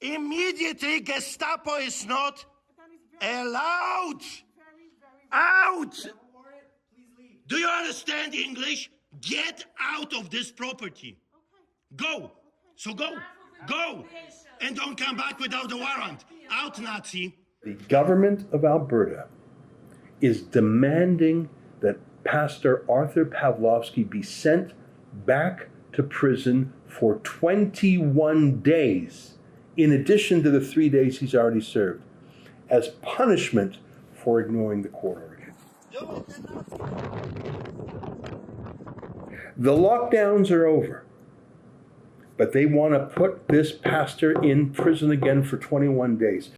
Immediately, Gestapo is not allowed out. Do you understand English? Get out of this property. Go. So go. Go. And don't come back without a warrant. Out, Nazi. The government of Alberta is demanding that Pastor Artur Pawlowski be sent back to prison for 21 days, in addition to the 3 days he's already served, as punishment for ignoring the court order. The lockdowns are over, but they want to put this pastor in prison again for 21 days.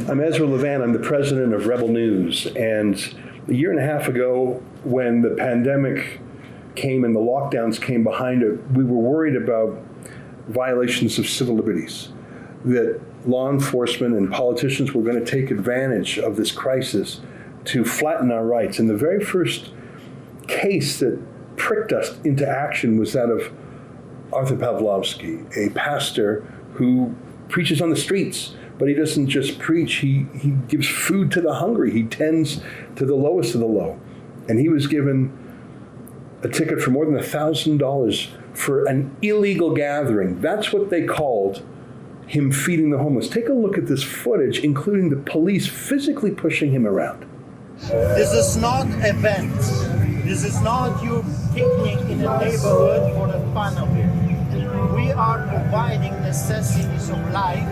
I'm Ezra Levant. I'm the president of Rebel News. And a year and a half ago, when the pandemic came and the lockdowns came behind it, we were worried about violations of civil liberties, that law enforcement and politicians were going to take advantage of this crisis to flatten our rights. And the very first case that pricked us into action was that of Artur Pawlowski, a pastor who preaches on the streets. But he doesn't just preach, he gives food to the hungry. He tends to the lowest of the low. And he was given a ticket for more than $1,000 for an illegal gathering. That's what they called him feeding the homeless. Take a look at this footage, including the police physically pushing him around. This is not event. This is not your picnic in a neighborhood for the fun of it. We are providing necessities of life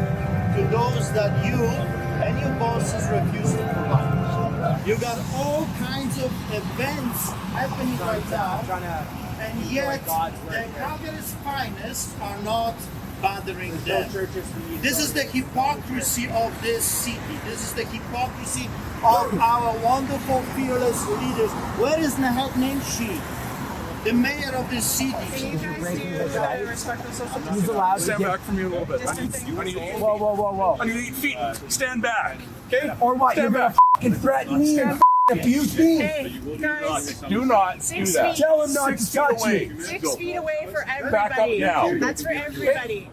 to those that you and your bosses refuse to provide. You got all kinds of events happening right now, and yet the Calgary's finest are not bothering them. This is the hypocrisy of this city. This is the hypocrisy of our wonderful, fearless leaders. Where is Nahat Nemshi, the mayor of this city? He's allowed to stand back from you a little bit. Whoa. I need feet. Stand back. Okay? Or what? Stand You're back. gonna threaten me and abuse me? Hey, guys. Do not do that. Tell him not to touch me. 6 feet away for everybody. Back up now. That's for everybody.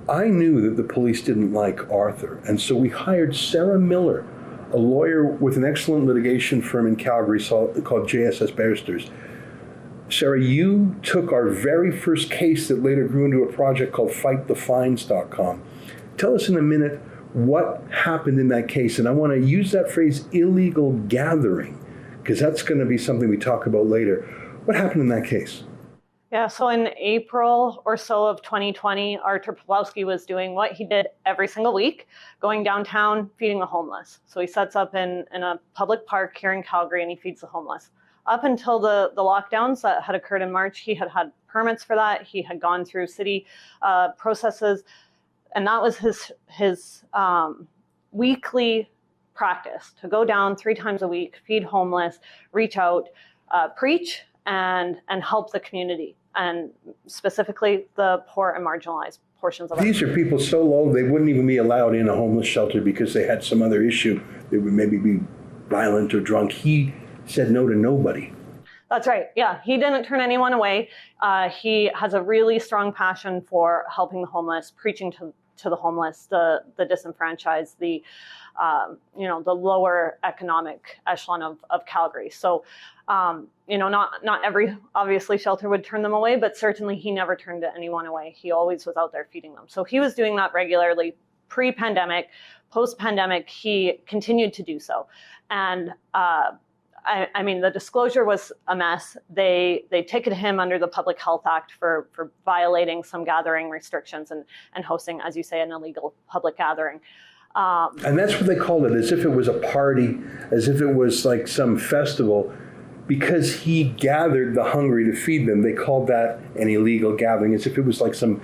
I knew that the police didn't like Arthur, and so we hired Sarah Miller, a lawyer with an excellent litigation firm in Calgary called JSS Barristers. Sarah, you took our very first case that later grew into a project called FightTheFines.com. Tell us in a minute what happened in that case, and I want to use that phrase, illegal gathering, because that's going to be something we talk about later. What happened in that case? Yeah, so in April or so of 2020, Artur Pawlowski was doing what he did every single week, going downtown, feeding the homeless. So he sets up in a public park here in Calgary and he feeds the homeless. Up until the lockdowns that had occurred in March, he had permits for that. He had gone through city processes, and that was his weekly practice, to go down 3 times a week, feed homeless, reach out, preach, and help the community, and specifically the poor and marginalized portions of it. These are people so low they wouldn't even be allowed in a homeless shelter because they had some other issue. They would maybe be violent or drunk. He said no to nobody. That's right. Yeah, he didn't turn anyone away. He has a really strong passion for helping the homeless, preaching to the homeless, the disenfranchised, the lower economic echelon of Calgary. So, not every obviously shelter would turn them away, but certainly he never turned anyone away. He always was out there feeding them. So he was doing that regularly, pre-pandemic, post-pandemic. He continued to do so, and I mean, the disclosure was a mess. They ticketed him under the Public Health Act for violating some gathering restrictions and hosting, as you say, an illegal public gathering. And that's what they called it, as if it was a party, as if it was like some festival. Because he gathered the hungry to feed them, they called that an illegal gathering, as if it was like some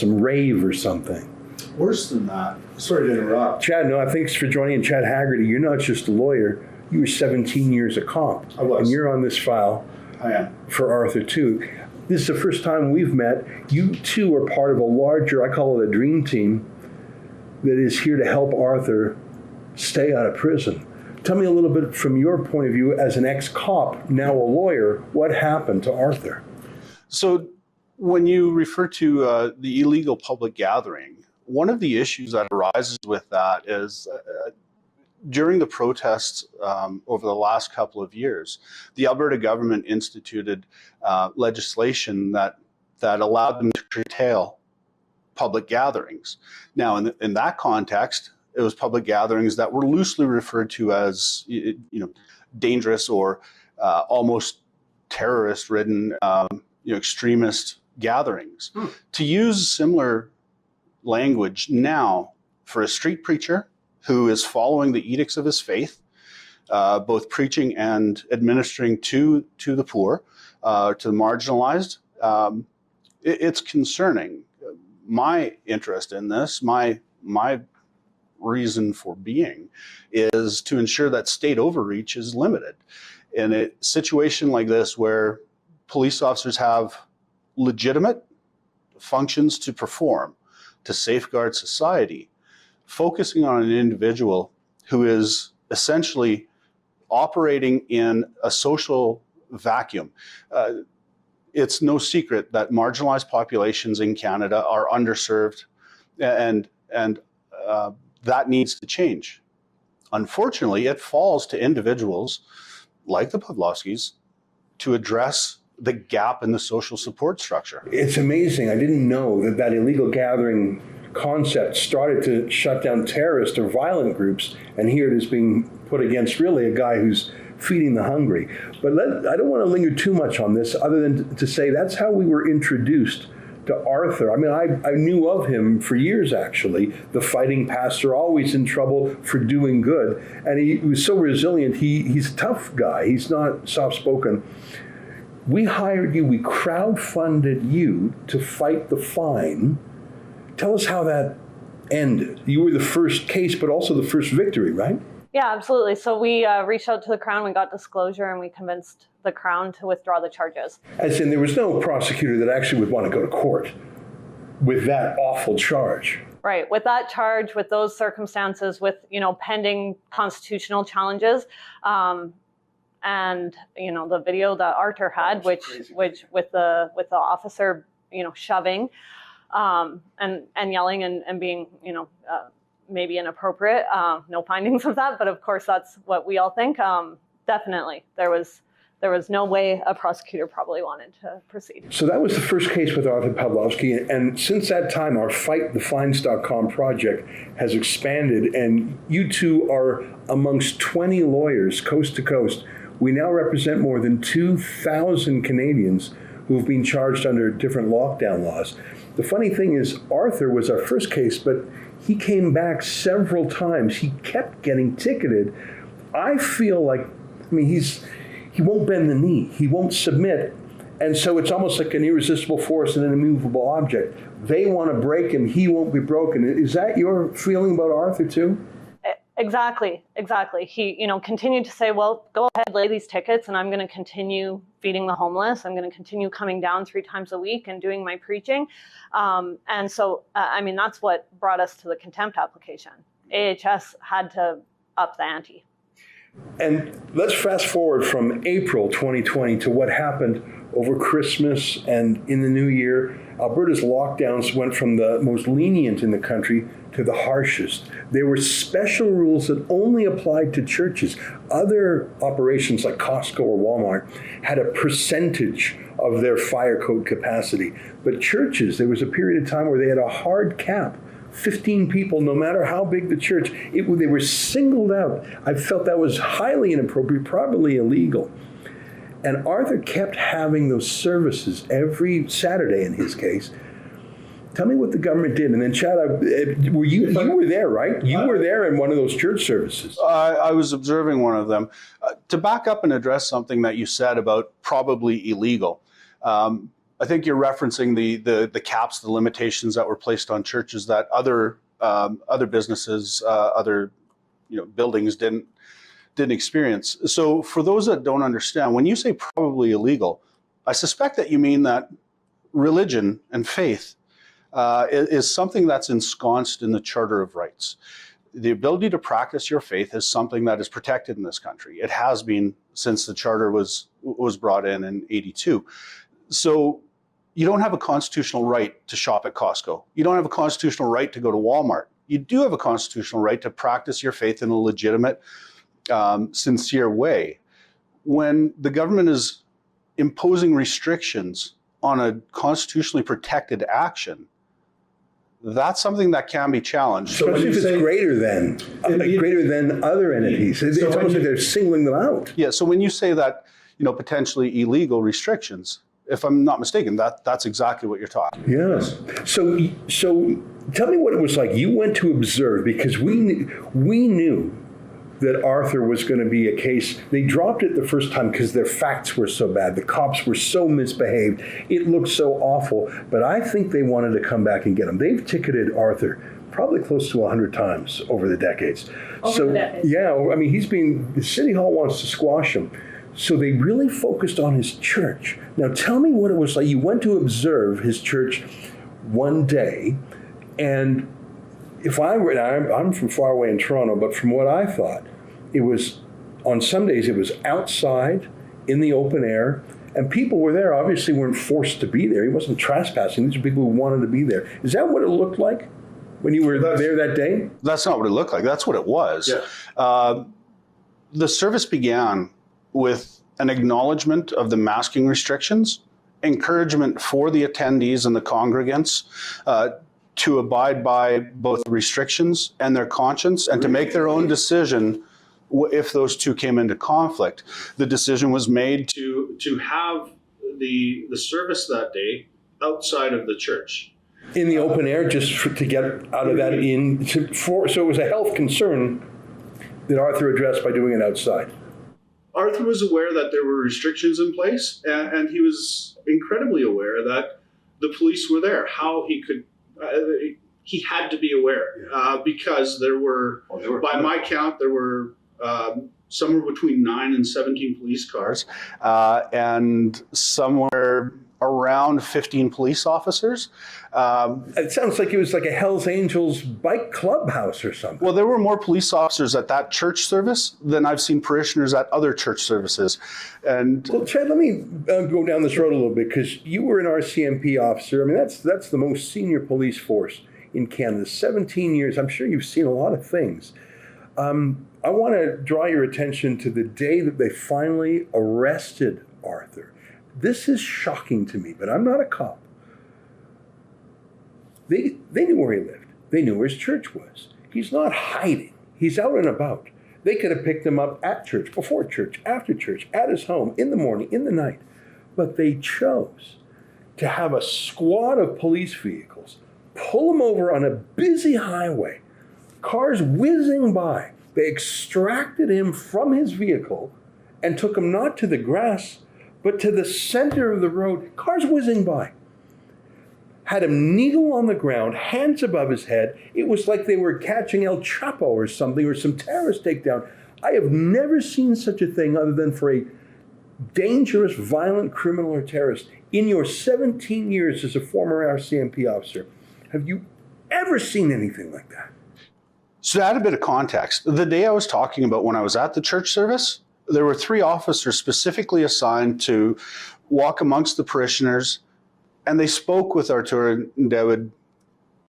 rave or something. Worse than that. Sorry to interrupt. Chad, thanks for joining in. Chad Haggerty, you're not just a lawyer. You were 17 years a cop. I was. And you're on this file. I am. For Arthur, too. This is the first time we've met. You, too, are part of a larger, I call it a dream team, that is here to help Arthur stay out of prison. Tell me a little bit from your point of view as an ex-cop, now a lawyer, what happened to Arthur? So When you refer to the illegal public gathering, one of the issues that arises with that is during the protests over the last couple of years, the Alberta government instituted legislation that allowed them to curtail public gatherings. Now, in that context, it was public gatherings that were loosely referred to as, dangerous or almost terrorist-ridden, extremist gatherings. To use similar language now for a street preacher who is following the edicts of his faith, both preaching and administering to the poor, to the marginalized, it's concerning. My interest in this, my reason for being, is to ensure that state overreach is limited. In a situation like this where police officers have legitimate functions to perform to safeguard society, focusing on an individual who is essentially operating in a social vacuum. It's no secret that marginalized populations in Canada are underserved, and that needs to change. Unfortunately, it falls to individuals like the Pawlowskis to address the gap in the social support structure. It's amazing. I didn't know that illegal gathering concept started to shut down terrorist or violent groups, and here it is being put against really a guy who's feeding the hungry. But I don't want to linger too much on this other than to say that's how we were introduced to Arthur. I mean, I knew of him for years, actually, the fighting pastor, always in trouble for doing good. And he was so resilient. He's a tough guy. He's not soft-spoken. We hired you, we crowdfunded you to fight the fine. Tell us how that ended. You were the first case, but also the first victory, right? Yeah, absolutely. So we reached out to the Crown, we got disclosure, and we convinced the Crown to withdraw the charges. As in, there was no prosecutor that actually would want to go to court with that awful charge. Right. With that charge, with those circumstances, with, pending constitutional challenges, and, the video that Artur had, which with the officer, shoving, and yelling and being, maybe inappropriate. No findings of that, but of course that's what we all think. Definitely, there was no way a prosecutor probably wanted to proceed. So that was the first case with Artur Pawlowski, and since that time, our FightTheFines.com project has expanded, and you two are amongst 20 lawyers coast to coast. We now represent more than 2,000 Canadians who have been charged under different lockdown laws. The funny thing is, Arthur was our first case, but he came back several times. He kept getting ticketed. I feel like, he won't bend the knee. He won't submit. And so it's almost like an irresistible force and an immovable object. They want to break him. He won't be broken. Is that your feeling about Arthur too? Exactly. He, continued to say, well, go ahead, lay these tickets, and I'm going to continue feeding the homeless. I'm going to continue coming down 3 times a week and doing my preaching. And so, that's what brought us to the contempt application. AHS had to up the ante. And let's fast forward from April 2020 to what happened over Christmas and in the new year. Alberta's lockdowns went from the most lenient in the country to the harshest. There were special rules that only applied to churches. Other operations like Costco or Walmart had a percentage of their fire code capacity. But churches, there was a period of time where they had a hard cap. 15 people, no matter how big the church, they were singled out. I felt that was highly inappropriate, probably illegal. And Arthur kept having those services every Saturday in his case. Tell me what the government did. And then, Chad, you were there, right? You were there in one of those church services. I was observing one of them. To back up and address something that you said about probably illegal, I think you're referencing the caps, the limitations that were placed on churches that other businesses, other buildings didn't experience. So for those that don't understand, when you say probably illegal, I suspect that you mean that religion and faith is something that's ensconced in the Charter of Rights. The ability to practice your faith is something that is protected in this country. It has been since the Charter was brought in 82. So You don't have a constitutional right to shop at Costco. You don't have a constitutional right to go to Walmart. You do have a constitutional right to practice your faith in a legitimate, sincere way. When the government is imposing restrictions on a constitutionally protected action, that's something that can be challenged. Especially if it's greater than other entities. It's almost like they're singling them out. Yeah, so when you say that, potentially illegal restrictions, if I'm not mistaken, that's exactly what you're talking about. Yeah. So tell me what it was like. You went to observe because we knew that Arthur was going to be a case. They dropped it the first time because their facts were so bad. The cops were so misbehaved. It looked so awful. But I think they wanted to come back and get him. They've ticketed Arthur probably close to 100 times over the decades. Yeah, I mean, the City Hall wants to squash him. So they really focused on his church. Now tell me what it was like. You went to observe his church one day, and I'm from far away in Toronto, but from what I thought, it was on some days it was outside in the open air, and people were there. Obviously, weren't forced to be there. He wasn't trespassing. These are people who wanted to be there. Is that what it looked like when you were there that day? That's not what it looked like. That's what it was. Yeah. The service began with an acknowledgement of the masking restrictions, encouragement for the attendees and the congregants to abide by both restrictions and their conscience, and to make their own decision if those two came into conflict. The decision was made to have the service that day outside of the church. In the open air, to get out of that so it was a health concern that Arthur addressed by doing it outside. Arthur was aware that there were restrictions in place, and he was incredibly aware that the police were there. How he could, he had to be aware because there were, by my count, there were somewhere between 9 and 17 police cars, and somewhere around 15 police officers. It sounds like it was like a Hells Angels bike clubhouse or something. Well, there were more police officers at that church service than I've seen parishioners at other church services. Well, Chad, let me go down this road a little bit, because you were an RCMP officer. I mean, that's the most senior police force in Canada. 17 years. I'm sure you've seen a lot of things. I want to draw your attention to the day that they finally arrested Arthur. This is shocking to me, but I'm not a cop. They knew where he lived. They knew where his church was. He's not hiding. He's out and about. They could have picked him up at church, before church, after church, at his home, in the morning, in the night. But they chose to have a squad of police vehicles pull him over on a busy highway, cars whizzing by. They extracted him from his vehicle and took him not to the grass, but to the center of the road, cars whizzing by. Had him kneel on the ground, hands above his head. It was like they were catching El Chapo or something, or some terrorist takedown. I have never seen such a thing other than for a dangerous, violent criminal or terrorist. In your 17 years as a former RCMP officer, have you ever seen anything like that? So to add a bit of context, the day I was talking about when I was at the church service, there were 3 officers specifically assigned to walk amongst the parishioners, and they spoke with Artur and David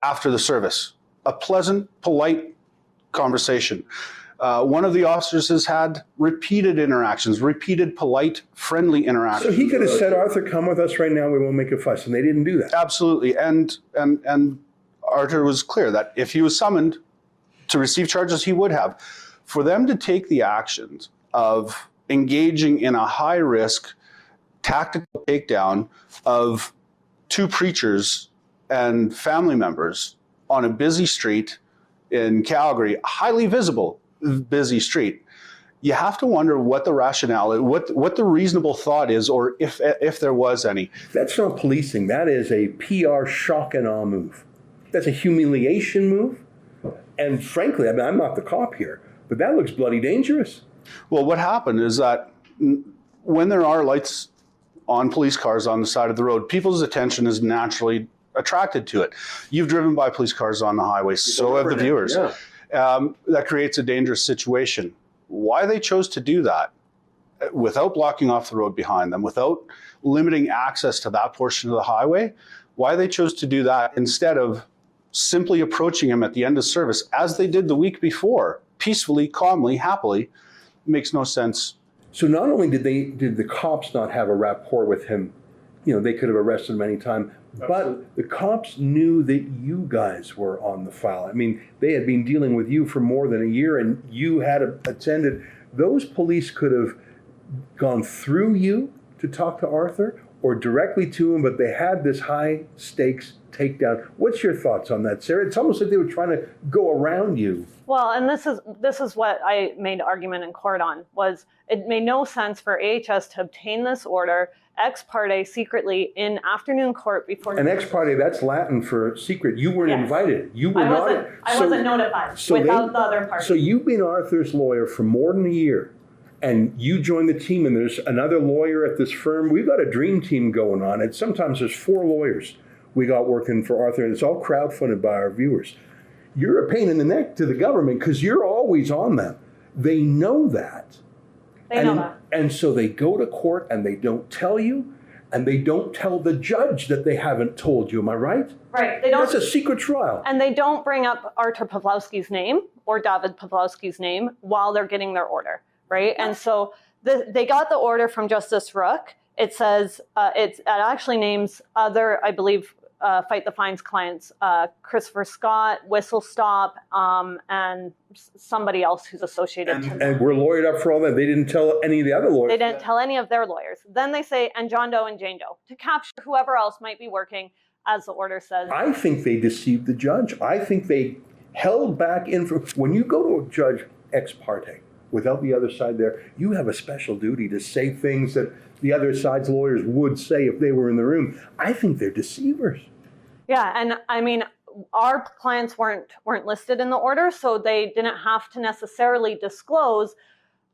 after the service. A pleasant, polite conversation. One of the officers has had repeated interactions, repeated, polite, friendly interactions. So he could have said, Arthur, come with us right now, we won't make a fuss, and they didn't do that. Absolutely, and Arthur was clear that if he was summoned to receive charges, he would have. For them to take the actions of engaging in a high-risk tactical takedown of 2 preachers and family members on a busy street in Calgary, a highly visible, busy street, you have to wonder what the rationale is, what the reasonable thought is, or if there was any. That's not policing. That is a PR shock and awe move. That's a humiliation move. And frankly, I mean, I'm not the cop here, but that looks bloody dangerous. Well, what happened is that when there are lights on police cars on the side of the road, people's attention is naturally attracted to it. You've driven by police cars on the highway, so have the viewers. Yeah. That creates a dangerous situation. Why they chose to do that without blocking off the road behind them, without limiting access to that portion of the highway, why they chose to do that instead of simply approaching him at the end of service, as they did the week before, peacefully, calmly, happily, makes no sense. So not only did the cops not have a rapport with him, they could have arrested him anytime, but the cops knew that you guys were on the file. I mean, they had been dealing with you for more than a year, and you had attended. Those police could have gone through you to talk to Arthur or directly to him, but they had this high stakes takedown. What's your thoughts on that, Sarah? It's almost like they were trying to go around you. Well, and this is what I made argument in court on, was it made no sense for AHS to obtain this order ex parte secretly in afternoon court before. And ex parte, that's Latin for secret. You weren't invited. You were not. I wasn't notified without the other party. So you've been Arthur's lawyer for more than a year, and you joined the team, and there's another lawyer at this firm. We've got a dream team going on, and sometimes there's 4 lawyers we got working for Arthur, and it's all crowdfunded by our viewers. You're a pain in the neck to the government because you're always on them. They know that. They know that. And so they go to court and they don't tell you, and they don't tell the judge that they haven't told you. Am I right? Right. They don't. That's a secret trial. And they don't bring up Artur Pawlowski's name or David Pawlowski's name while they're getting their order, right? And so they got the order from Justice Rook. It says, it actually names other, I believe, Fight the Fines clients, Christopher Scott, Whistle Stop, and somebody else who's associated to them. And we're lawyered up for all that. They didn't tell any of the other lawyers. They didn't tell any of their lawyers. Then they say, and John Doe and Jane Doe, to capture whoever else might be working, as the order says. I think they deceived the judge. I think they held back when you go to a judge ex parte, without the other side there, you have a special duty to say things that the other side's lawyers would say if they were in the room. I think they're deceivers. Yeah, and I mean, our clients weren't listed in the order, so they didn't have to necessarily disclose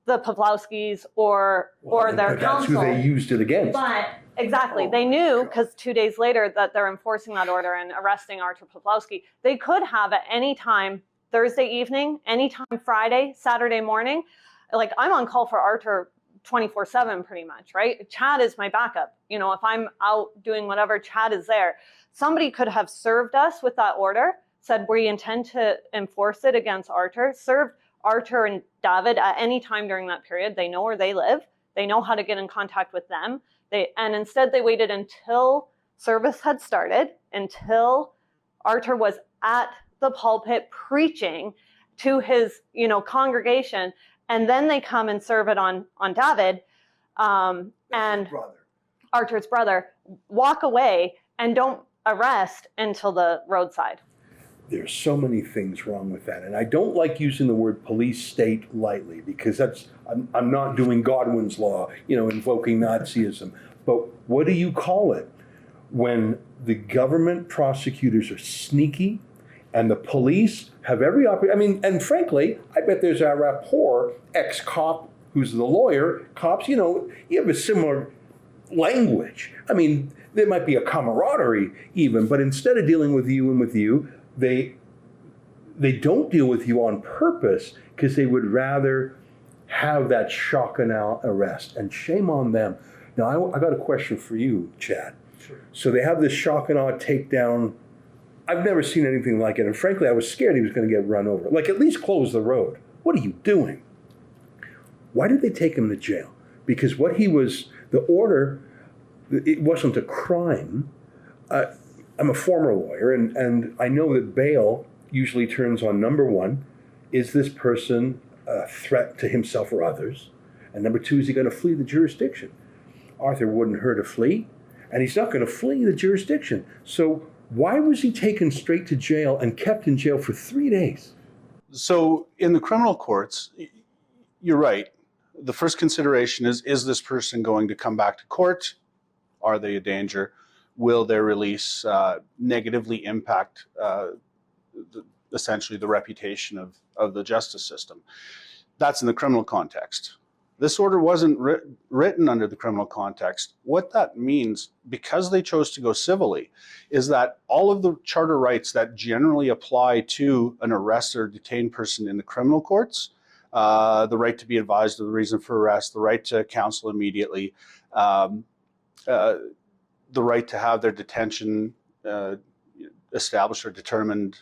the Pawlowskis or their counsel. That's who they used it against. But exactly, they knew, because 2 days later that they're enforcing that order and arresting Artur Pawlowski. They could have at any time, Thursday evening, anytime Friday, Saturday morning. Like, I'm on call for Artur 24/7 pretty much, right? Chad is my backup. If I'm out doing whatever, Chad is there. Somebody could have served us with that order, said we intend to enforce it against Artur, served Artur and David at any time during that period. They know where they live. They know how to get in contact with them. And instead they waited until service had started, until Artur was at the pulpit preaching to his, congregation. And then they come and serve it on David and Artur's brother, walk away and don't arrest until the roadside. There's so many things wrong with that. And I don't like using the word police state lightly, because I'm not doing Godwin's law, invoking Nazism. But what do you call it when the government prosecutors are sneaky and the police have every opportunity? And frankly, I bet there's a rapport, ex-cop who's the lawyer, cops, you have a similar language. There might be a camaraderie even, but instead of dealing with you, they don't deal with you on purpose, because they would rather have that shock and awe arrest. And shame on them. Now, I got a question for you, Chad. Sure. So they have this shock and awe takedown. I've never seen anything like it. And frankly, I was scared he was going to get run over. Like, at least close the road. What are you doing? Why did they take him to jail? Because the order, it wasn't a crime. I'm a former lawyer, and I know that bail usually turns on, number one, is this person a threat to himself or others? And number two, is he going to flee the jurisdiction? Arthur wouldn't hurt to flee, and he's not going to flee the jurisdiction. So why was he taken straight to jail and kept in jail for 3 days? So in the criminal courts, you're right. The first consideration is this person going to come back to court? Are they a danger? Will their release negatively impact essentially the reputation of the justice system? That's in the criminal context. This order wasn't written under the criminal context. What that means, because they chose to go civilly, is that all of the charter rights that generally apply to an arrested or detained person in the criminal courts the right to be advised of the reason for arrest, the right to counsel immediately, the right to have their detention established or determined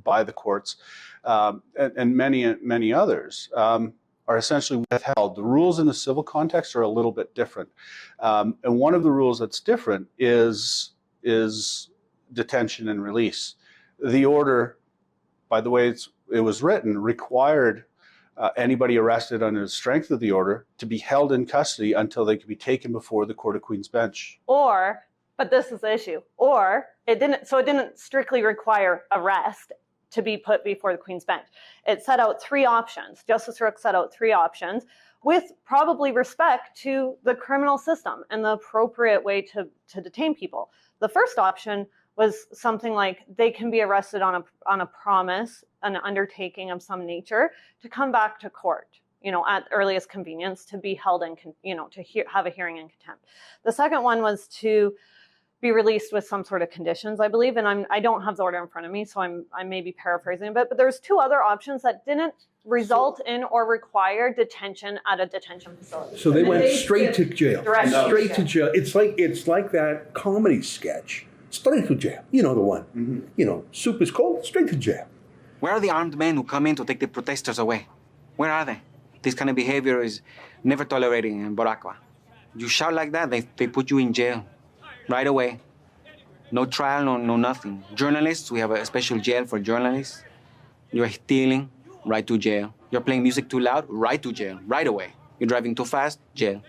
by the courts, and many others are essentially withheld. The rules in the civil context are a little bit different. And one of the rules that's different is detention and release. The order, by the way it was written, required anybody arrested under the strength of the order to be held in custody until they could be taken before the Court of Queen's Bench. But this is the issue. Or it didn't strictly require arrest to be put before the Queen's Bench. It set out three options. Justice Rook set out three options with probably respect to the criminal system and the appropriate way to detain people. The first option was something like they can be arrested on a promise, an undertaking of some nature, to come back to court, at earliest convenience, to be held in, have a hearing in contempt. The second one was to be released with some sort of conditions, I believe, and I don't have the order in front of me, so I may be paraphrasing a bit, but there's two other options that didn't result in or require detention at a detention facility. So they went straight to jail. Straight to jail. It's like that comedy sketch. Straight to jail. You know the one. Mm-hmm. Soup is cold, straight to jail. Where are the armed men who come in to take the protesters away? Where are they? This kind of behavior is never tolerated in Boracua. You shout like that, they put you in jail right away. No trial, no nothing. Journalists, we have a special jail for journalists. You're stealing, right to jail. You're playing music too loud, right to jail, right away. You're driving too fast, jail.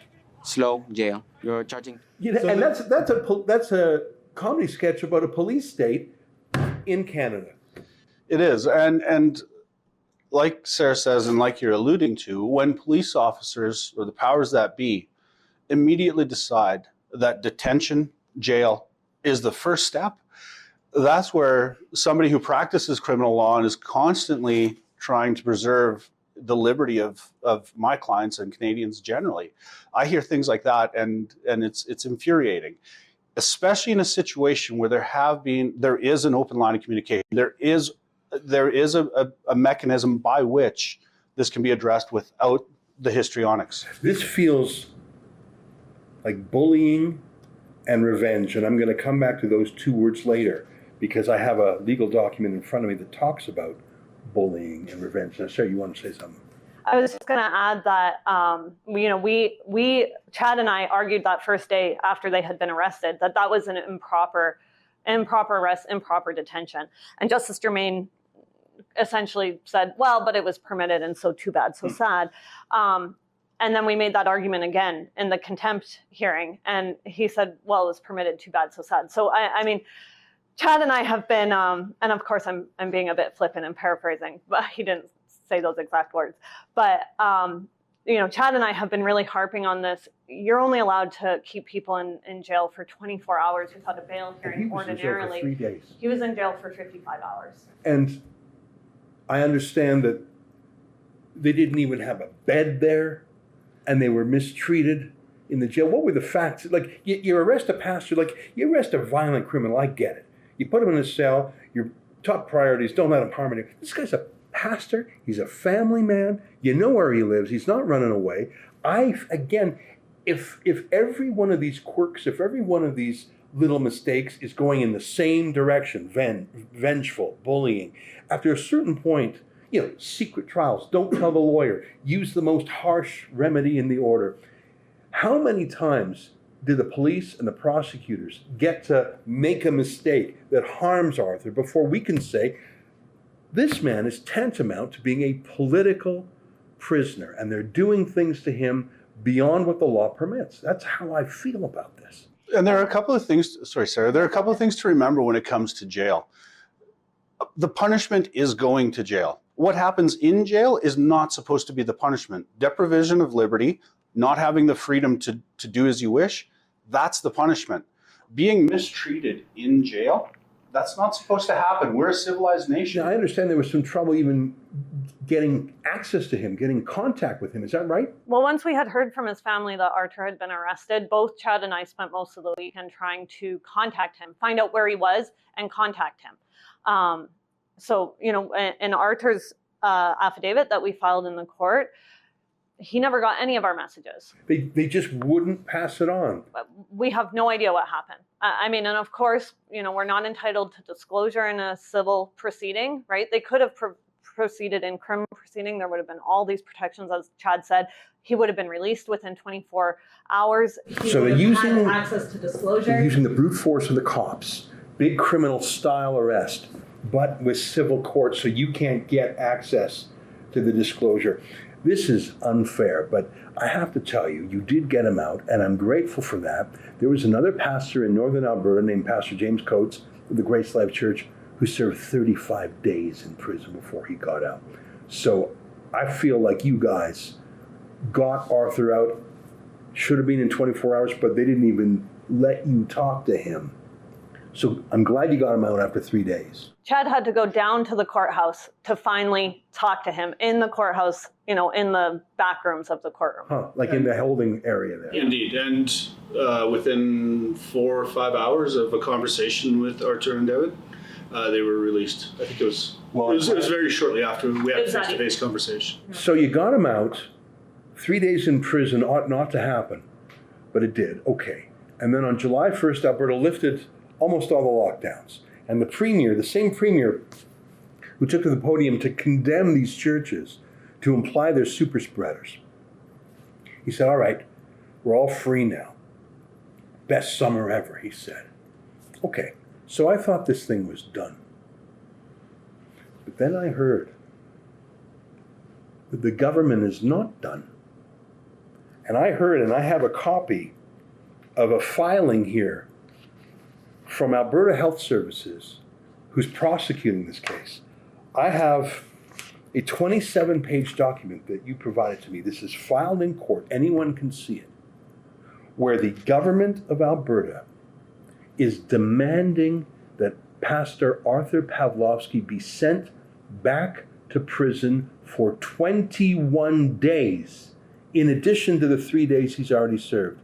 Slow, jail. You're charging. And that's a comedy sketch about a police state in Canada. It is, and like Sarah says, and like you're alluding to, when police officers or the powers that be immediately decide that detention, jail, is the first step, that's where somebody who practices criminal law and is constantly trying to preserve the liberty of my clients and Canadians generally, I hear things like that, and it's infuriating, especially in a situation where there is an open line of communication. There is a mechanism by which this can be addressed without the histrionics. This feels like bullying and revenge, and I'm going to come back to those two words later because I have a legal document in front of me that talks about bullying and revenge. Now, Sarah, you want to say something? I was just going to add that, Chad and I argued that first day after they had been arrested that was an improper arrest, improper detention. And Justice Germain essentially said, well, but it was permitted, and so too bad, so sad. And then we made that argument again in the contempt hearing, and he said, well, it was permitted, too bad, so sad. So, I mean, Chad and I have been, and of course I'm being a bit flippant and paraphrasing, but he didn't say those exact words. But, Chad and I have been really harping on this. You're only allowed to keep people in jail for 24 hours without a bail hearing ordinarily. He was in jail for 3 days. He was in jail for 55 hours. And I understand that they didn't even have a bed there, and they were mistreated in the jail. What were the facts? Like, you arrest a pastor, like, you arrest a violent criminal, I get it. You put him in a cell, your top priorities, don't let him harm anyone. This guy's a pastor, he's a family man, you know where he lives, he's not running away. If every one of these quirks, if every one of these little mistakes is going in the same direction, vengeful, bullying, after a certain point, secret trials, don't tell the lawyer, use the most harsh remedy in the order. How many times do the police and the prosecutors get to make a mistake that harms Arthur before we can say, this man is tantamount to being a political prisoner, and they're doing things to him beyond what the law permits? That's how I feel about this. And there are a couple of things, sorry, Sarah, there are a couple of things to remember when it comes to jail. The punishment is going to jail. What happens in jail is not supposed to be the punishment. Deprivation of liberty, not having the freedom to do as you wish, that's the punishment. Being mistreated in jail, that's not supposed to happen. We're a civilized nation. Now, I understand there was some trouble even getting access to him, getting contact with him. Is that right? Well, once we had heard from his family that Artur had been arrested, both Chad and I spent most of the weekend trying to contact him, find out where he was, and contact him. So, in Artur's affidavit that we filed in the court, he never got any of our messages. They just wouldn't pass it on. We have no idea what happened. I mean, and of course, we're not entitled to disclosure in a civil proceeding, right? They could have proceeded in criminal proceeding. There would have been all these protections, as Chad said. He would have been released within 24 hours. So they're using access to disclosure. They're using the brute force of the cops, big criminal style arrest, but with civil court, so you can't get access to the disclosure. This is unfair, but I have to tell you, you did get him out, and I'm grateful for that. There was another pastor in northern Alberta named Pastor James Coates of the Grace Life Church who served 35 days in prison before he got out. So I feel like you guys got Arthur out, should have been in 24 hours, but they didn't even let you talk to him. So I'm glad you got him out after 3 days. Chad had to go down to the courthouse to finally talk to him in the courthouse, in the back rooms of the courtroom. Like in the holding area there. Indeed, and within 4 or 5 hours of a conversation with Artur and David, they were released. I think it was very shortly after we had a face-to-face conversation. So you got him out. 3 days in prison ought not to happen, but it did. Okay. And then on July 1st, Alberta lifted almost all the lockdowns. And the premier, the same premier who took to the podium to condemn these churches, to imply they're super spreaders, he said, all right, we're all free now. Best summer ever, he said. Okay, so I thought this thing was done. But then I heard that the government is not done. And I heard, and I have a copy of a filing here from Alberta Health Services, who's prosecuting this case. I have a 27-page document that you provided to me. This is filed in court. Anyone can see it. Where the government of Alberta is demanding that Pastor Artur Pawlowski be sent back to prison for 21 days, in addition to the 3 days he's already served,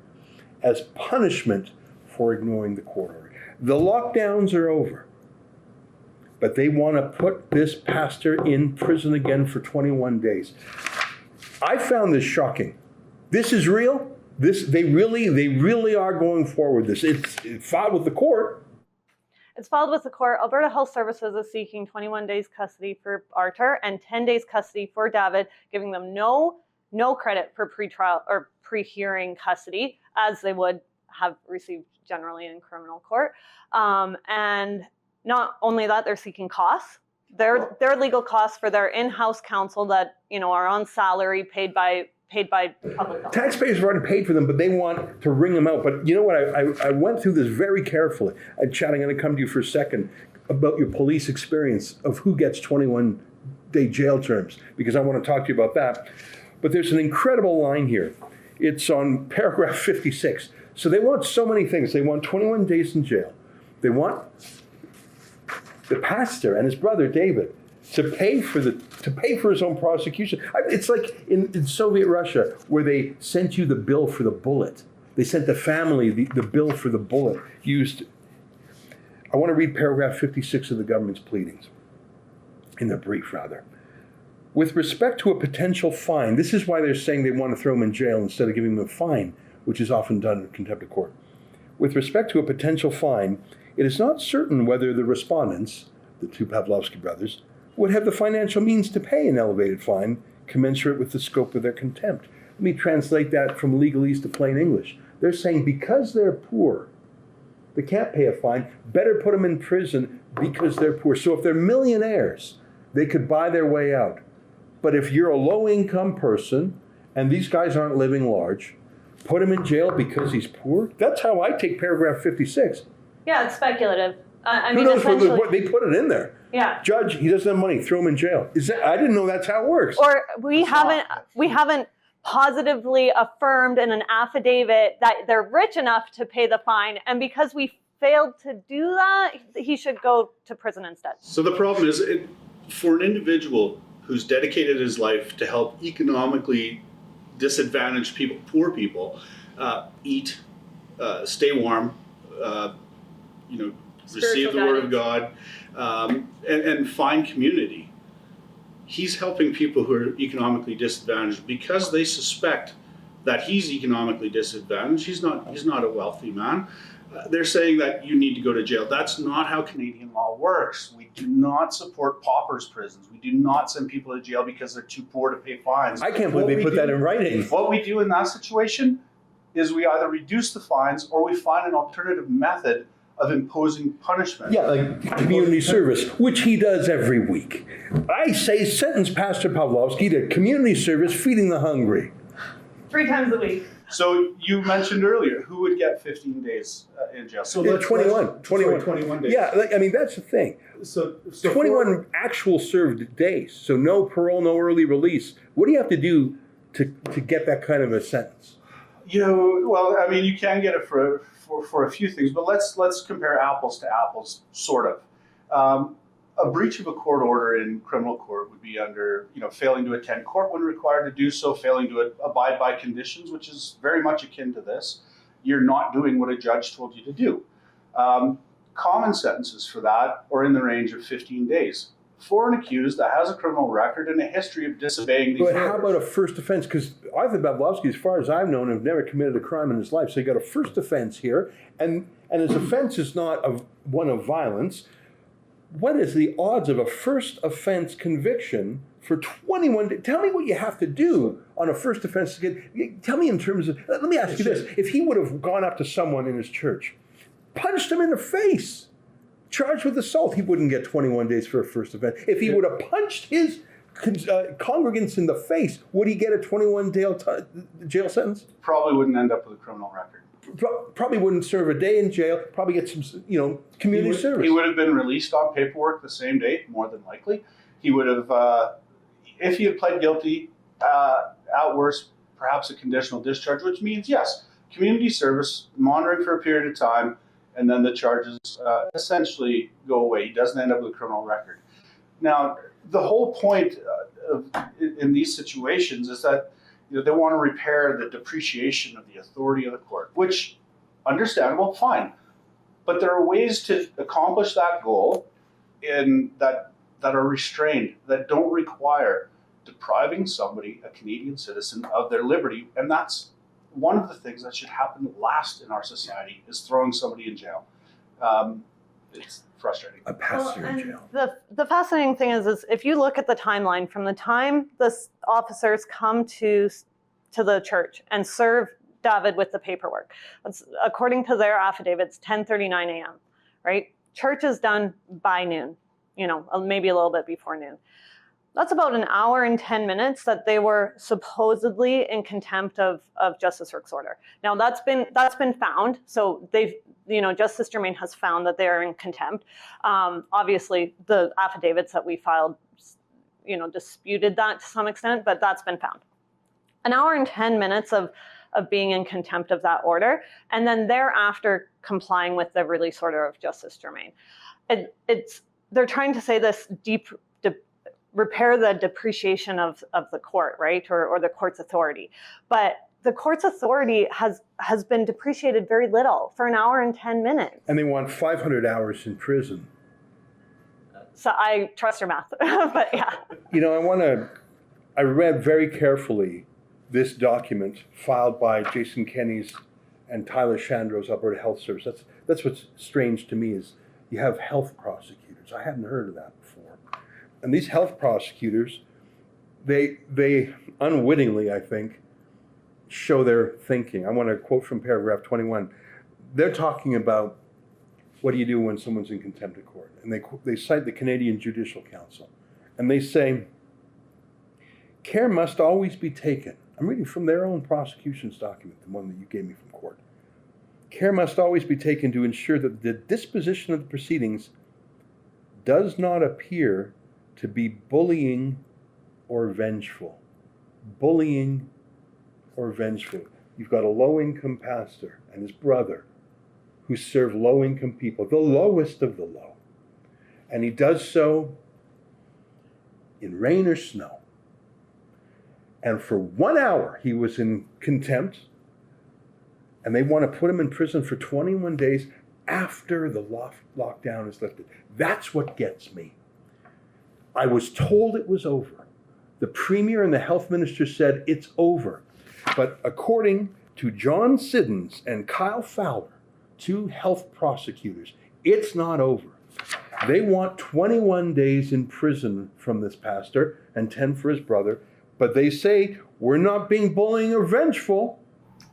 as punishment for ignoring the court order. The lockdowns are over, but they want to put this pastor in prison again for 21 days. I found this shocking. This is real. They really are going forward with this. It's filed with the court. It's filed with the court. Alberta Health Services is seeking 21 days custody for Artur and 10 days custody for David, giving them no credit for pretrial or pre-hearing custody, as they would have received generally in criminal court. And not only that, they're seeking costs. Their legal costs for their in-house counsel that are on salary paid by public dollars. Taxpayers have already paid for them, but they want to wring them out. But you know what? I went through this very carefully. Chad, I'm going to come to you for a second about your police experience of who gets 21-day jail terms, because I want to talk to you about that. But there's an incredible line here. It's on paragraph 56. So they want so many things. They want 21 days in jail. They want the pastor and his brother David to pay for his own prosecution. It's like in Soviet Russia, where they sent you the bill for the bullet. They sent the family the bill for the bullet used. I want to read paragraph 56 of the government's pleadings, in the brief rather. With respect to a potential fine, this is why they're saying they want to throw him in jail instead of giving him a fine, which is often done in contempt of court. With respect to a potential fine, it is not certain whether the respondents, the two Pawlowski brothers, would have the financial means to pay an elevated fine commensurate with the scope of their contempt. Let me translate that from legalese to plain English. They're saying because they're poor, they can't pay a fine, better put them in prison because they're poor. So if they're millionaires, they could buy their way out. But if you're a low-income person, and these guys aren't living large, put him in jail because he's poor? That's how I take paragraph 56. Yeah, it's speculative. I Who mean, knows essentially, what they put it in there? Yeah. Judge, he doesn't have money, throw him in jail. I didn't know that's how it works. Or we haven't positively affirmed in an affidavit that they're rich enough to pay the fine, and because we failed to do that, he should go to prison instead. So the problem is, for an individual who's dedicated his life to help economically disadvantaged people, poor people, eat, stay warm, receive the word of God, and find community. he's helping people who are economically disadvantaged because they suspect that he's economically disadvantaged. He's not a wealthy man. They're saying that you need to go to jail. That's not how Canadian law works. We do not support paupers' prisons. We do not send people to jail because they're too poor to pay fines. I can't believe they put that in writing. What we do in that situation is we either reduce the fines or we find an alternative method of imposing punishment. Yeah, like community service, which he does every week. I say sentence Pastor Pawlowski to community service, feeding the hungry. 3 times a week. So you mentioned earlier, who would get 15 days in jail? So Yeah, 21 days. Yeah, I mean, that's the thing. So 21 actual served days. So no parole, no early release. What do you have to do to get that kind of a sentence? Well, I mean, you can get it for a few things, but let's compare apples to apples, sort of. A breach of a court order in criminal court would be under, failing to attend court when required to do so, failing to abide by conditions, which is very much akin to this. You're not doing what a judge told you to do. Common sentences for that are in the range of 15 days. For an accused that has a criminal record and a history of disobeying these But orders. how about a first offense? Because Artur Pawlowski, as far as I've known, have never committed a crime in his life. So he got a first offense here, and his offense is not one of violence. What is the odds of a first offense conviction for 21 days? Tell me what you have to do on a first offense. Tell me in terms of, let me ask you this. If he would have gone up to someone in his church, punched him in the face, charged with assault, he wouldn't get 21 days for a first offense. If he would have punched his congregants in the face, would he get a 21-day jail sentence? Probably wouldn't end up with a criminal record. Probably wouldn't serve a day in jail, probably get some, community service. He would have been released on paperwork the same day, more than likely. He would have, if he had pled guilty, at worst, perhaps a conditional discharge, which means, yes, community service, monitoring for a period of time, and then the charges essentially go away. He doesn't end up with a criminal record. Now, the whole point in these situations is that they want to repair the depreciation of the authority of the court, which, understandable, fine. But there are ways to accomplish that goal that are restrained, that don't require depriving somebody, a Canadian citizen, of their liberty. And that's one of the things that should happen last in our society, is throwing somebody in jail. It's frustrating. A pastor in jail. The fascinating thing is if you look at the timeline from the time the officers come to the church and serve David with the paperwork, that's, according to their affidavits, 10:39 a.m., right? Church is done by noon, maybe a little bit before noon. That's about an hour and 10 minutes that they were supposedly in contempt of Justice Rourke's order. Now that's been found. So they've, Justice Germain has found that they are in contempt. Obviously, the affidavits that we filed, disputed that to some extent, but that's been found. An hour and 10 minutes of being in contempt of that order, and then thereafter complying with the release order of Justice Germain. They're trying to say this repair the depreciation of the court, right, or the court's authority. But the court's authority has been depreciated very little for an hour and 10 minutes. And they want 500 hours in prison. So I trust your math, but yeah. I read very carefully this document filed by Jason Kenney's and Tyler Shandro's Alberta Health Service. That's what's strange to me, is you have health prosecutors. I hadn't heard of that before. And these health prosecutors, they unwittingly, I think, show their thinking. I want to quote from paragraph 21. They're talking about what do you do when someone's in contempt of court? And they cite the Canadian Judicial Council. And they say, care must always be taken. I'm reading from their own prosecution's document, the one that you gave me from court. Care must always be taken to ensure that the disposition of the proceedings does not appear to be bullying or vengeful. Bullying or vengeful. You've got a low-income pastor and his brother who serve low-income people, the lowest of the low. And he does so in rain or snow. And for 1 hour, he was in contempt, and they want to put him in prison for 21 days after the lockdown is lifted. That's what gets me. I was told it was over. The Premier and the Health Minister said it's over. But according to John Siddons and Kyle Fowler, two health prosecutors, it's not over. They want 21 days in prison from this pastor and 10 for his brother, but they say we're not being bullying or vengeful.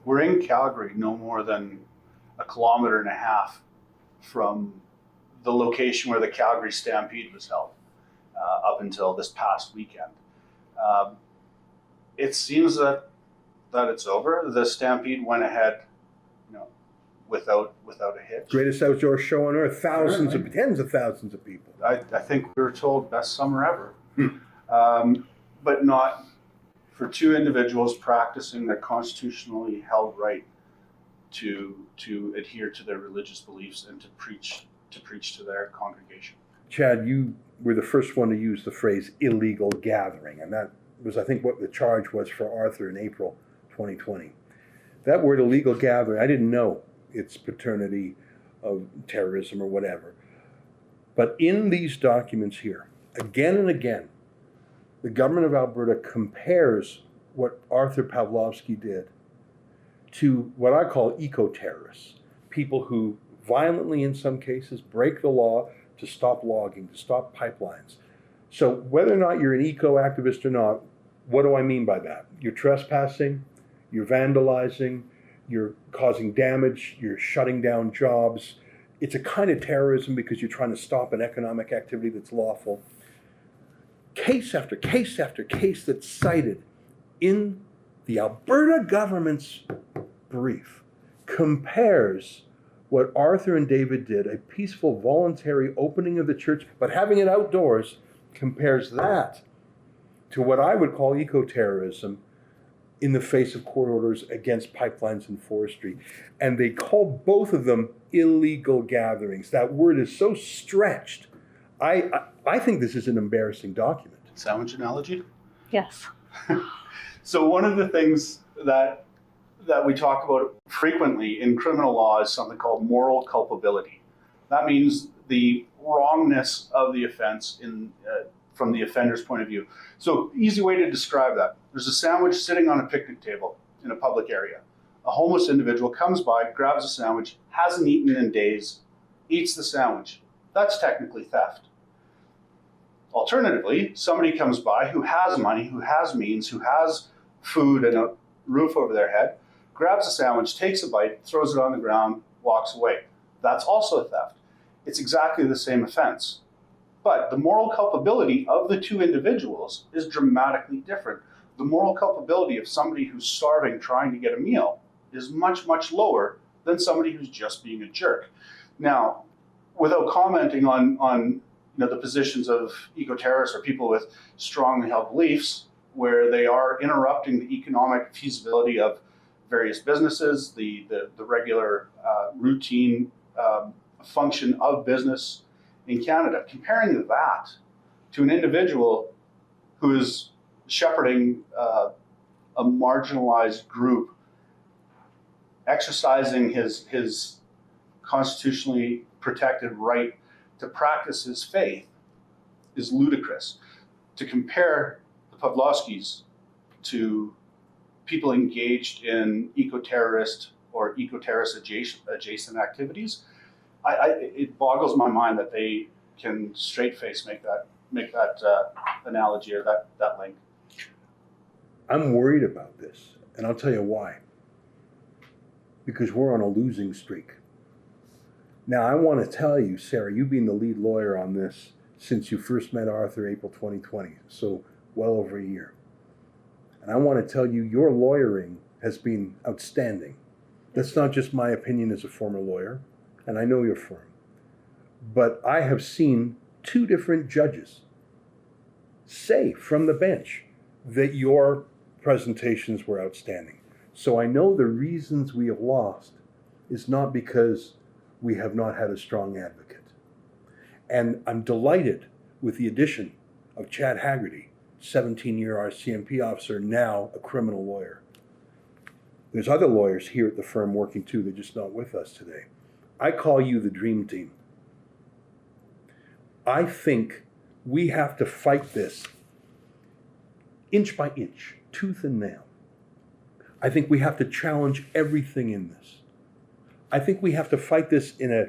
We're in Calgary, no more than 1.5 kilometers from the location where the Calgary Stampede was held up until this past weekend. It seems that it's over. The Stampede went ahead, without a hitch. Greatest outdoor show on earth, tens of thousands of people. I think we were told best summer ever, but not for two individuals practicing their constitutionally held right to adhere to their religious beliefs and to preach to their congregation. Chad, you were the first one to use the phrase illegal gathering, and that was, I think, what the charge was for Arthur in April 2020. That word illegal gathering, I didn't know its paternity of terrorism or whatever. But in these documents here, again and again, the government of Alberta compares what Artur Pawlowski did to what I call eco-terrorists, people who violently, in some cases, break the law to stop logging, to stop pipelines. So whether or not you're an eco-activist or not, what do I mean by that? You're trespassing, you're vandalizing, you're causing damage, you're shutting down jobs. It's a kind of terrorism because you're trying to stop an economic activity that's lawful. Case after case after case that's cited in the Alberta government's brief compares what Arthur and David did, a peaceful, voluntary opening of the church, but having it outdoors, compares that to what I would call eco-terrorism in the face of court orders against pipelines and forestry. And they call both of them illegal gatherings. That word is so stretched. I think this is an embarrassing document. Sandwich analogy? Yes. So one of the things that we talk about frequently in criminal law is something called moral culpability. That means the wrongness of the offense from the offender's point of view. So easy way to describe that. There's a sandwich sitting on a picnic table in a public area. A homeless individual comes by, grabs a sandwich, hasn't eaten in days, eats the sandwich. That's technically theft. Alternatively, somebody comes by who has money, who has means, who has food and a roof over their head, grabs a sandwich, takes a bite, throws it on the ground, walks away. That's also theft. It's exactly the same offense. But the moral culpability of the two individuals is dramatically different. The moral culpability of somebody who's starving trying to get a meal is much, much lower than somebody who's just being a jerk. Now, without commenting on the positions of eco-terrorists or people with strongly held beliefs, where they are interrupting the economic feasibility of various businesses, the regular routine function of business in Canada. Comparing that to an individual who is shepherding a marginalized group, exercising his constitutionally protected right to practice his faith, is ludicrous. To compare the Pawlowskis to people engaged in eco-terrorist or eco-terrorist adjacent activities, it boggles my mind that they can straight-face make that analogy or that link. I'm worried about this, and I'll tell you why. Because we're on a losing streak. Now, I want to tell you, Sarah, you've been the lead lawyer on this since you first met Arthur April 2020, so well over a year. And I want to tell you, your lawyering has been outstanding. That's not just my opinion as a former lawyer, and I know your firm. But I have seen two different judges say from the bench that your presentations were outstanding. So I know the reasons we have lost is not because we have not had a strong advocate. And I'm delighted with the addition of Chad Haggerty, 17-year RCMP officer, now a criminal lawyer. There's other lawyers here at the firm working too, they're just not with us today. I call you the dream team. I think We have to fight this inch by inch, tooth and nail. I think we have to challenge everything in this. I think we have to fight this in a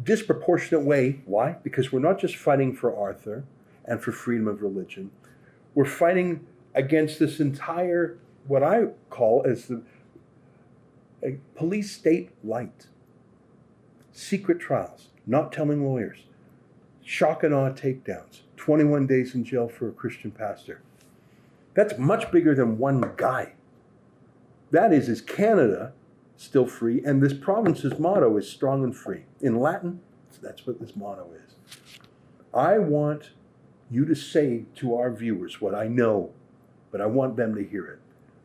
disproportionate way. Why? Because we're not just fighting for Arthur and for freedom of religion. We're fighting against this entire, what I call as a police state light. Secret trials, not telling lawyers, shock and awe takedowns, 21 days in jail for a Christian pastor. That's much bigger than one guy. That is Canada still free? And this province's motto is strong and free. In Latin, that's what this motto is. I want you to say to our viewers what I know, but I want them to hear it,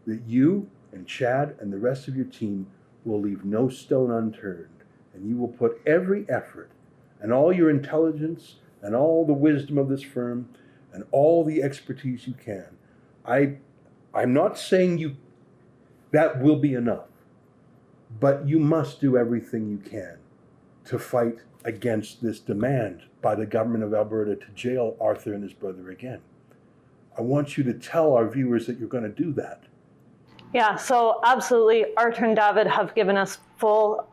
that you and Chad and the rest of your team will leave no stone unturned, and you will put every effort and all your intelligence and all the wisdom of this firm and all the expertise you can. I'm not saying that will be enough, but you must do everything you can to fight against this demand by the government of Alberta to jail Arthur and his brother again. I want you to tell our viewers that you're going to do that. Yeah, so absolutely, Artur and David have given us full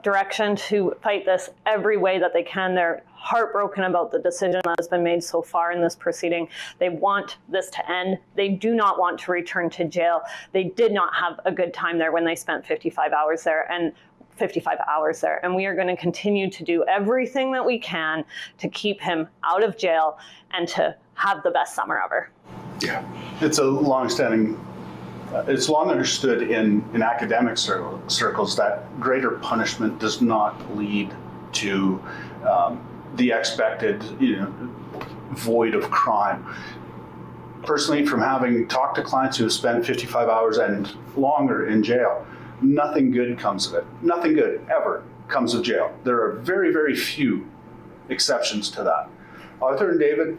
direction to fight this every way that they can. They're heartbroken about the decision that has been made so far in this proceeding. They want this to end. They do not want to return to jail. They did not have a good time there when they spent 55 hours there, and we are going to continue to do everything that we can to keep him out of jail and to have the best summer ever. Yeah, it's a long-standing, it's long understood in academic circles that greater punishment does not lead to the expected, void of crime. Personally, from having talked to clients who have spent 55 hours and longer in jail, nothing good comes of it. Nothing good ever comes of jail. There are very, very few exceptions to that. Arthur and David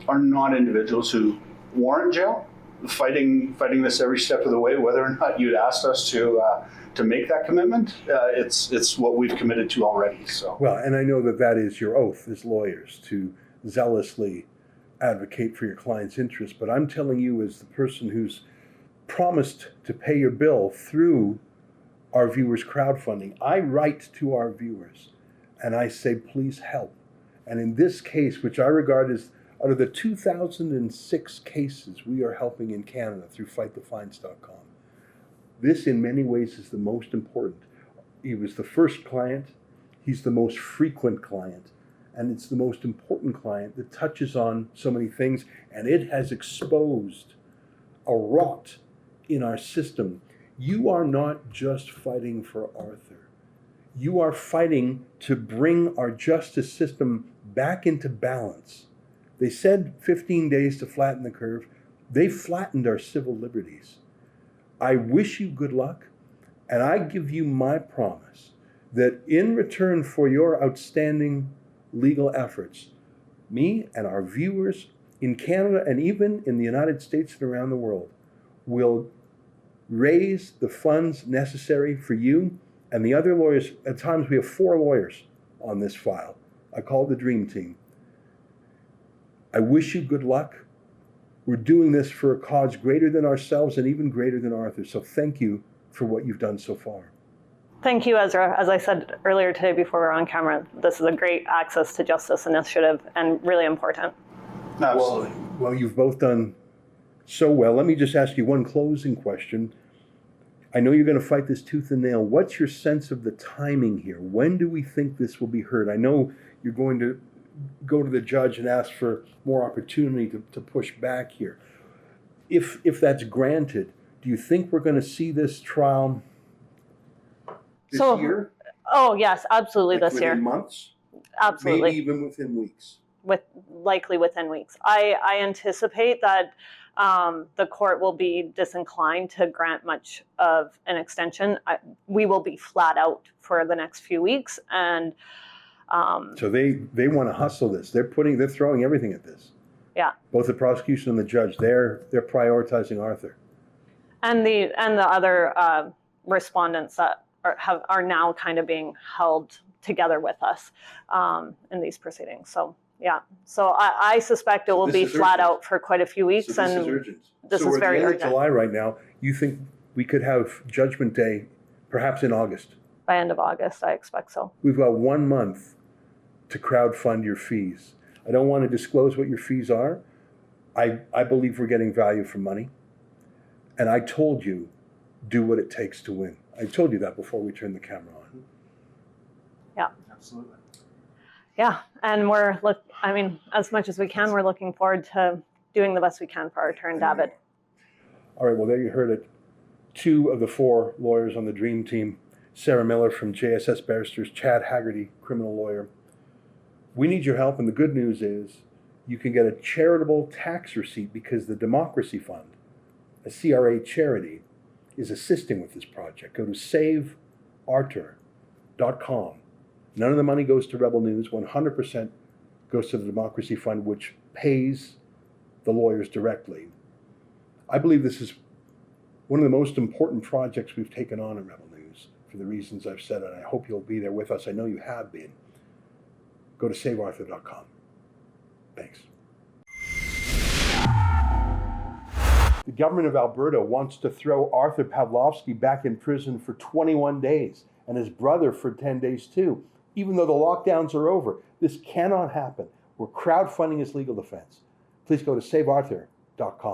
are not individuals who warrant jail. Fighting this every step of the way, whether or not you'd asked us to make that commitment, it's what we've committed to already. So well, and I know that is your oath as lawyers, to zealously advocate for your client's interests. But I'm telling you, as the person who's promised to pay your bill through our viewers' crowdfunding, I write to our viewers and I say, please help. And in this case, which I regard as out of the 2006 cases we are helping in Canada through FightTheFines.com, this in many ways is the most important. He was the first client, he's the most frequent client, and it's the most important client that touches on so many things, and it has exposed a rot in our system. You are not just fighting for Arthur. You are fighting to bring our justice system back into balance. They said 15 days to flatten the curve. They flattened our civil liberties. I wish you good luck, and I give you my promise that in return for your outstanding legal efforts, me and our viewers in Canada and even in the United States and around the world will raise the funds necessary for you and the other lawyers. At times we have 4 lawyers on this file. I call it the Dream Team. I wish you good luck. We're doing this for a cause greater than ourselves and even greater than Arthur. So thank you for what you've done so far. Thank you, Ezra. As I said earlier today before we were on camera, this is a great access to justice initiative and really important. Absolutely. Well, you've both done so well. Let me just ask you one closing question. I know you're going to fight this tooth and nail. What's your sense of the timing here? When do we think this will be heard? I know you're going to go to the judge and ask for more opportunity to push back here. If that's granted, do you think we're going to see this trial this year? Oh, yes, absolutely, Like this year. within months? Absolutely. Maybe even within weeks? Likely within weeks. I anticipate that the court will be disinclined to grant much of an extension. We will be flat out for the next few weeks, and so they want to hustle this. They're throwing everything at this. Yeah. Both the prosecution and the judge, they're prioritizing Arthur. And the other respondents that are now kind of being held together with us in these proceedings. So yeah. Yeah. So I suspect it will be flat out for quite a few weeks. So this and is urgent. This so is we're very at the end urgent. of July right now. You think we could have Judgment Day perhaps in August? By end of August, I expect so. We've got 1 month to crowdfund your fees. I don't want to disclose what your fees are. I believe we're getting value for money. And I told you, do what it takes to win. I told you that before we turned the camera on. Yeah. Absolutely. Yeah. And as much as we can, we're looking forward to doing the best we can for Artur and David. All right, well, there you heard it. 2 of the 4 lawyers on the dream team, Sarah Miller from JSS Barristers, Chad Haggerty, criminal lawyer. We need your help, and the good news is you can get a charitable tax receipt because the Democracy Fund, a CRA charity, is assisting with this project. Go to saveartur.com. None of the money goes to Rebel News. 100% goes to the Democracy Fund, which pays the lawyers directly. I believe this is one of the most important projects we've taken on in Rebel News for the reasons I've said, and I hope you'll be there with us. I know you have been. Go to saveartur.com. Thanks. The government of Alberta wants to throw Artur Pawlowski back in prison for 21 days and his brother for 10 days too, even though the lockdowns are over. This cannot happen. We're crowdfunding his legal defense. Please go to saveartur.com.